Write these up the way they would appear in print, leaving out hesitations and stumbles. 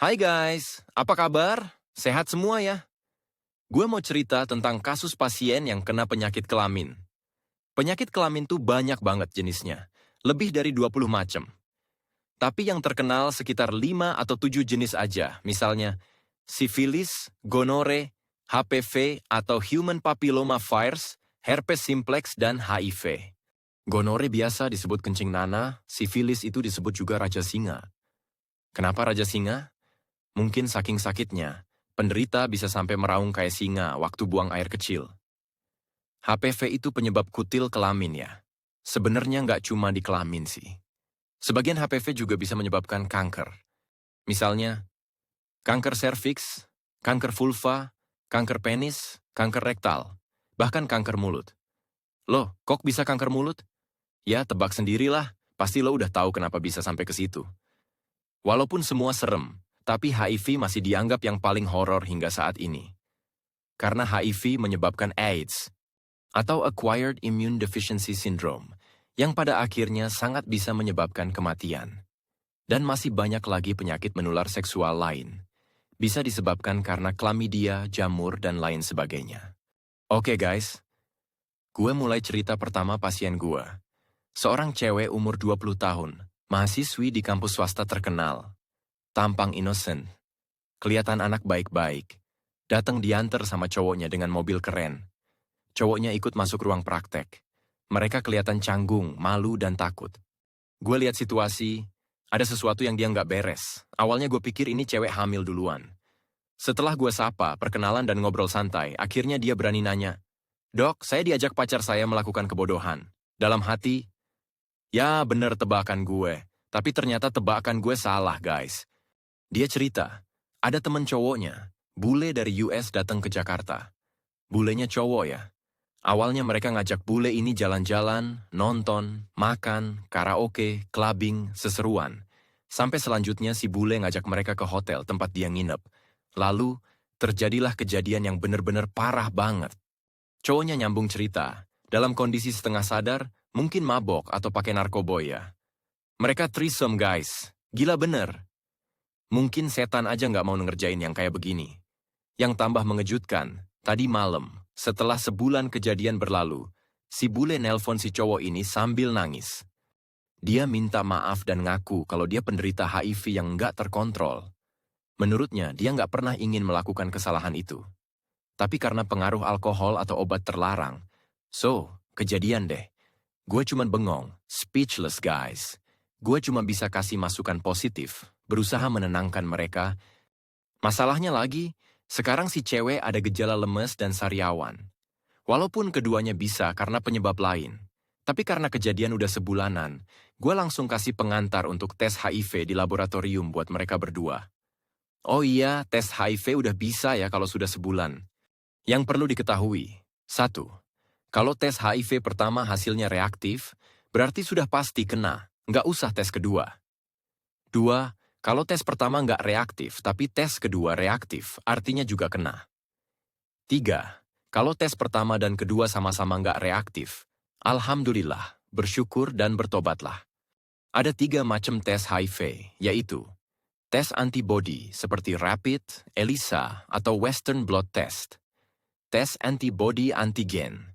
Hai guys, apa kabar? Sehat semua ya? Gue mau cerita tentang kasus pasien yang kena penyakit kelamin. Penyakit kelamin tuh banyak banget jenisnya, lebih dari 20 macam. Tapi yang terkenal sekitar 5 atau 7 jenis aja, misalnya sifilis, gonore, HPV atau human papilloma virus, herpes simplex, dan HIV. Gonore biasa disebut kencing nanah, sifilis itu disebut juga raja singa. Kenapa raja singa? Mungkin saking sakitnya, penderita bisa sampai meraung kayak singa waktu buang air kecil. HPV itu penyebab kutil kelamin ya. Sebenarnya nggak cuma di kelamin sih. Sebagian HPV juga bisa menyebabkan kanker. Misalnya, kanker serviks, kanker vulva, kanker penis, kanker rektal, bahkan kanker mulut. Loh, kok bisa kanker mulut? Ya, tebak sendirilah. Pasti lo udah tahu kenapa bisa sampai ke situ. Walaupun semua serem, tapi HIV masih dianggap yang paling horor hingga saat ini. Karena HIV menyebabkan AIDS, atau Acquired Immune Deficiency Syndrome, yang pada akhirnya sangat bisa menyebabkan kematian. Dan masih banyak lagi penyakit menular seksual lain. Bisa disebabkan karena klamidia, jamur, dan lain sebagainya. Oke guys, gue mulai cerita pertama pasien gue. Seorang cewek umur 20 tahun, mahasiswi di kampus swasta terkenal. Tampang innocent, kelihatan anak baik-baik. Datang diantar sama cowoknya dengan mobil keren. Cowoknya ikut masuk ruang praktek. Mereka kelihatan canggung, malu, dan takut. Gue lihat situasi, ada sesuatu yang dia nggak beres. Awalnya gue pikir ini cewek hamil duluan. Setelah gue sapa, perkenalan dan ngobrol santai, akhirnya dia berani nanya, "Dok, saya diajak pacar saya melakukan kebodohan." Dalam hati, ya bener tebakan gue. Tapi ternyata tebakan gue salah guys. Dia cerita, ada temen cowoknya, bule dari US datang ke Jakarta. Bulenya cowok ya. Awalnya mereka ngajak bule ini jalan-jalan, nonton, makan, karaoke, clubbing, seseruan. Sampai selanjutnya si bule ngajak mereka ke hotel tempat dia nginep. Lalu, terjadilah kejadian yang bener-bener parah banget. Cowoknya nyambung cerita, dalam kondisi setengah sadar, mungkin mabok atau pakai narkoboya. Mereka threesome guys, gila bener. Mungkin setan aja nggak mau ngerjain yang kayak begini. Yang tambah mengejutkan, tadi malam, setelah sebulan kejadian berlalu, si bule nelpon si cowok ini sambil nangis. Dia minta maaf dan ngaku kalau dia penderita HIV yang nggak terkontrol. Menurutnya, dia nggak pernah ingin melakukan kesalahan itu. Tapi karena pengaruh alkohol atau obat terlarang, kejadian deh. Gue cuman bengong, speechless guys. Gue cuma bisa kasih masukan positif, berusaha menenangkan mereka. Masalahnya lagi, sekarang si cewek ada gejala lemes dan sariawan. Walaupun keduanya bisa karena penyebab lain. Tapi karena kejadian udah sebulanan, gue langsung kasih pengantar untuk tes HIV di laboratorium buat mereka berdua. Oh iya, tes HIV udah bisa ya kalau sudah sebulan. Yang perlu diketahui, 1. Kalau tes HIV pertama hasilnya reaktif, berarti sudah pasti kena, nggak usah tes kedua. 2. Kalau tes pertama nggak reaktif, tapi tes kedua reaktif, artinya juga kena. 3. Kalau tes pertama dan kedua sama-sama nggak reaktif, alhamdulillah, bersyukur dan bertobatlah. Ada 3 macam tes HIV, yaitu tes antibody seperti rapid, ELISA, atau Western blot test. Tes antibody antigen.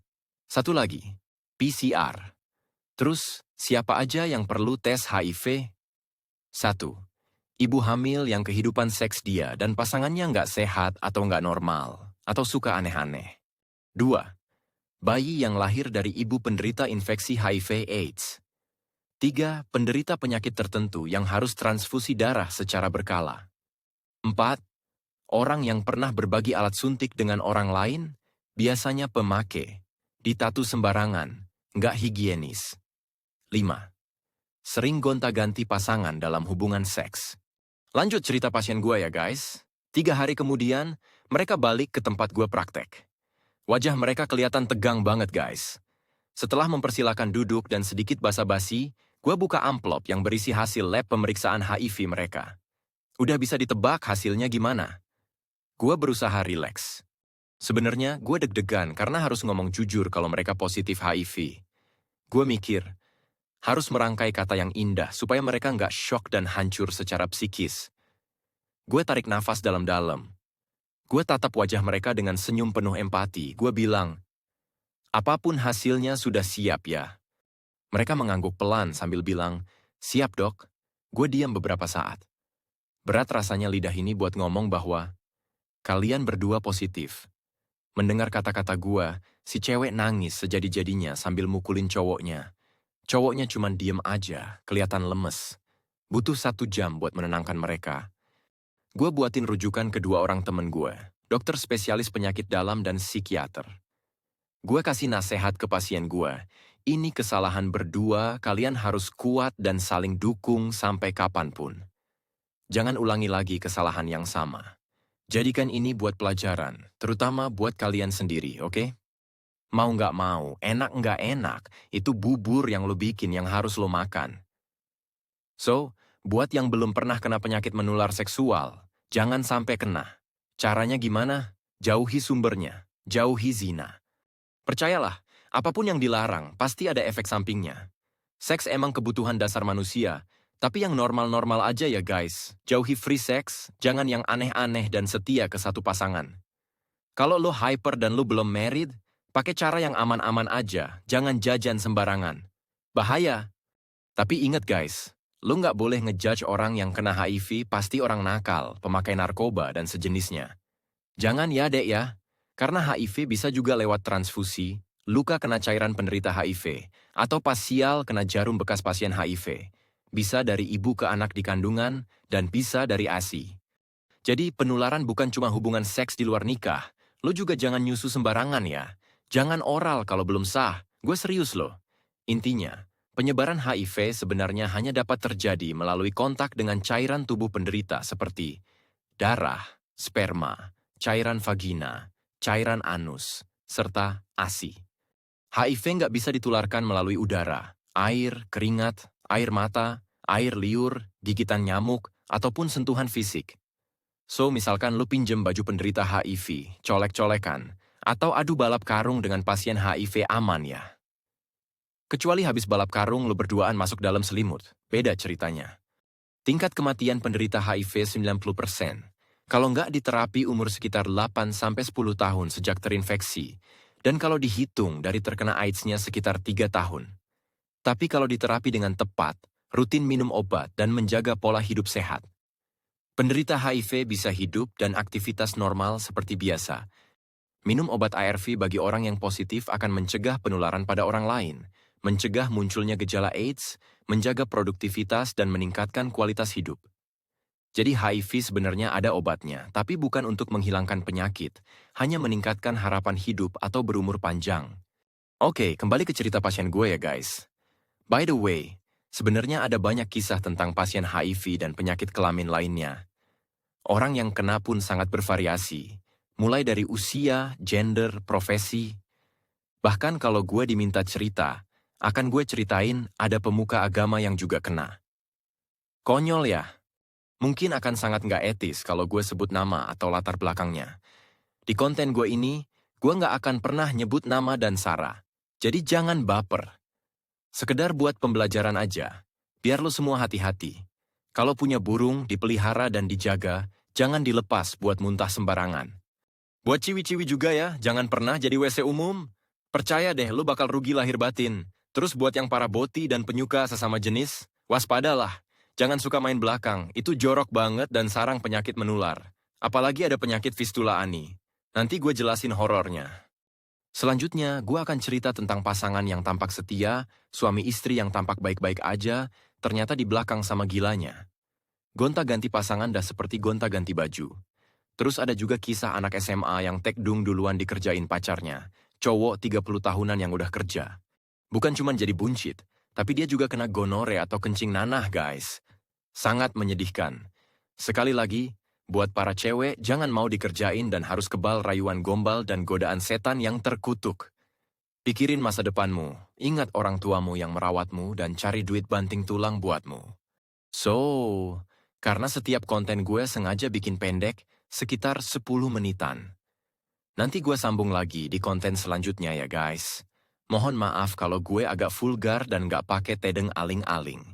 Satu lagi, PCR. Terus, siapa aja yang perlu tes HIV? 1. Ibu hamil yang kehidupan seks dia dan pasangannya nggak sehat atau nggak normal, atau suka aneh-aneh. 2. Bayi yang lahir dari ibu penderita infeksi HIV/AIDS. 3. Penderita penyakit tertentu yang harus transfusi darah secara berkala. 4. Orang yang pernah berbagi alat suntik dengan orang lain, biasanya pemakai, ditatu sembarangan, nggak higienis. 5. Sering gonta-ganti pasangan dalam hubungan seks. Lanjut cerita pasien gue ya guys. 3 hari kemudian, mereka balik ke tempat gue praktek. Wajah mereka kelihatan tegang banget guys. Setelah mempersilahkan duduk dan sedikit basa-basi, gue buka amplop yang berisi hasil lab pemeriksaan HIV mereka. Udah bisa ditebak hasilnya gimana? Gue berusaha rileks. Sebenarnya gue deg-degan karena harus ngomong jujur kalau mereka positif HIV. Gue mikir, harus merangkai kata yang indah supaya mereka nggak shock dan hancur secara psikis. Gue tarik nafas dalam-dalam. Gue tatap wajah mereka dengan senyum penuh empati. Gue bilang, apapun hasilnya sudah siap ya. Mereka mengangguk pelan sambil bilang, siap dok. Gue diam beberapa saat. Berat rasanya lidah ini buat ngomong bahwa kalian berdua positif. Mendengar kata-kata gue, si cewek nangis sejadi-jadinya sambil mukulin cowoknya. Cowoknya cuman diem aja, kelihatan lemes. Butuh 1 jam buat menenangkan mereka. Gue buatin rujukan kedua orang temen gue, dokter spesialis penyakit dalam dan psikiater. Gue kasih nasihat ke pasien gue, ini kesalahan berdua, kalian harus kuat dan saling dukung sampai kapanpun. Jangan ulangi lagi kesalahan yang sama. Jadikan ini buat pelajaran, terutama buat kalian sendiri, oke? Mau nggak mau, enak nggak enak, itu bubur yang lo bikin yang harus lo makan. So, buat yang belum pernah kena penyakit menular seksual, jangan sampai kena. Caranya gimana? Jauhi sumbernya, jauhi zina. Percayalah, apapun yang dilarang, pasti ada efek sampingnya. Seks emang kebutuhan dasar manusia, tapi yang normal-normal aja ya guys. Jauhi free sex, jangan yang aneh-aneh dan setia ke satu pasangan. Kalau lo hyper dan lo belum married, pakai cara yang aman-aman aja, jangan jajan sembarangan. Bahaya. Tapi ingat guys, lo nggak boleh ngejudge orang yang kena HIV, pasti orang nakal, pemakai narkoba, dan sejenisnya. Jangan ya dek ya, karena HIV bisa juga lewat transfusi, luka kena cairan penderita HIV, atau pas sial kena jarum bekas pasien HIV. Bisa dari ibu ke anak di kandungan, dan bisa dari ASI. Jadi penularan bukan cuma hubungan seks di luar nikah, lo juga jangan nyusu sembarangan ya. Jangan oral kalau belum sah, gue serius loh. Intinya, penyebaran HIV sebenarnya hanya dapat terjadi melalui kontak dengan cairan tubuh penderita seperti darah, sperma, cairan vagina, cairan anus, serta ASI. HIV nggak bisa ditularkan melalui udara, air, keringat, air mata, air liur, gigitan nyamuk, ataupun sentuhan fisik. So, misalkan lu pinjem baju penderita HIV, colek-colekan, atau adu balap karung dengan pasien HIV aman ya. Kecuali habis balap karung lu berduaan masuk dalam selimut, beda ceritanya. Tingkat kematian penderita HIV 90%. Kalau nggak diterapi umur sekitar 8-10 tahun sejak terinfeksi, dan kalau dihitung dari terkena AIDS-nya sekitar 3 tahun. Tapi kalau diterapi dengan tepat, rutin minum obat dan menjaga pola hidup sehat, penderita HIV bisa hidup dan aktivitas normal seperti biasa. Minum obat ARV bagi orang yang positif akan mencegah penularan pada orang lain, mencegah munculnya gejala AIDS, menjaga produktivitas dan meningkatkan kualitas hidup. Jadi HIV sebenarnya ada obatnya, tapi bukan untuk menghilangkan penyakit, hanya meningkatkan harapan hidup atau berumur panjang. Oke, kembali ke cerita pasien gue ya guys. By the way, sebenarnya ada banyak kisah tentang pasien HIV dan penyakit kelamin lainnya. Orang yang kena pun sangat bervariasi, mulai dari usia, gender, profesi. Bahkan kalau gue diminta cerita, akan gue ceritain ada pemuka agama yang juga kena. Konyol ya? Mungkin akan sangat nggak etis kalau gue sebut nama atau latar belakangnya. Di konten gue ini, gue nggak akan pernah nyebut nama dan sara. Jadi jangan baper. Sekedar buat pembelajaran aja, biar lo semua hati-hati. Kalau punya burung, dipelihara dan dijaga, jangan dilepas buat muntah sembarangan. Buat ciwi-ciwi juga ya, jangan pernah jadi WC umum. Percaya deh, lo bakal rugi lahir batin. Terus buat yang para boti dan penyuka sesama jenis, waspadalah. Jangan suka main belakang, itu jorok banget dan sarang penyakit menular. Apalagi ada penyakit fistula ani. Nanti gue jelasin horornya. Selanjutnya, gue akan cerita tentang pasangan yang tampak setia, suami istri yang tampak baik-baik aja, ternyata di belakang sama gilanya. Gonta-ganti pasangan dah seperti gonta-ganti baju. Terus ada juga kisah anak SMA yang tekdung duluan dikerjain pacarnya, cowok 30 tahunan yang udah kerja. Bukan cuma jadi buncit, tapi dia juga kena gonore atau kencing nanah guys. Sangat menyedihkan. Sekali lagi, buat para cewek jangan mau dikerjain dan harus kebal rayuan gombal dan godaan setan yang terkutuk. Pikirin masa depanmu, ingat orang tuamu yang merawatmu dan cari duit banting tulang buatmu. So, karena setiap konten gue sengaja bikin pendek, sekitar 10 menitan. Nanti gue sambung lagi di konten selanjutnya ya guys. Mohon maaf kalau gue agak vulgar dan gak pakai tedeng aling-aling.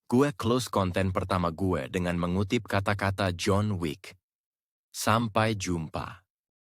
gue close konten pertama gue dengan mengutip kata-kata John Wick. Sampai jumpa.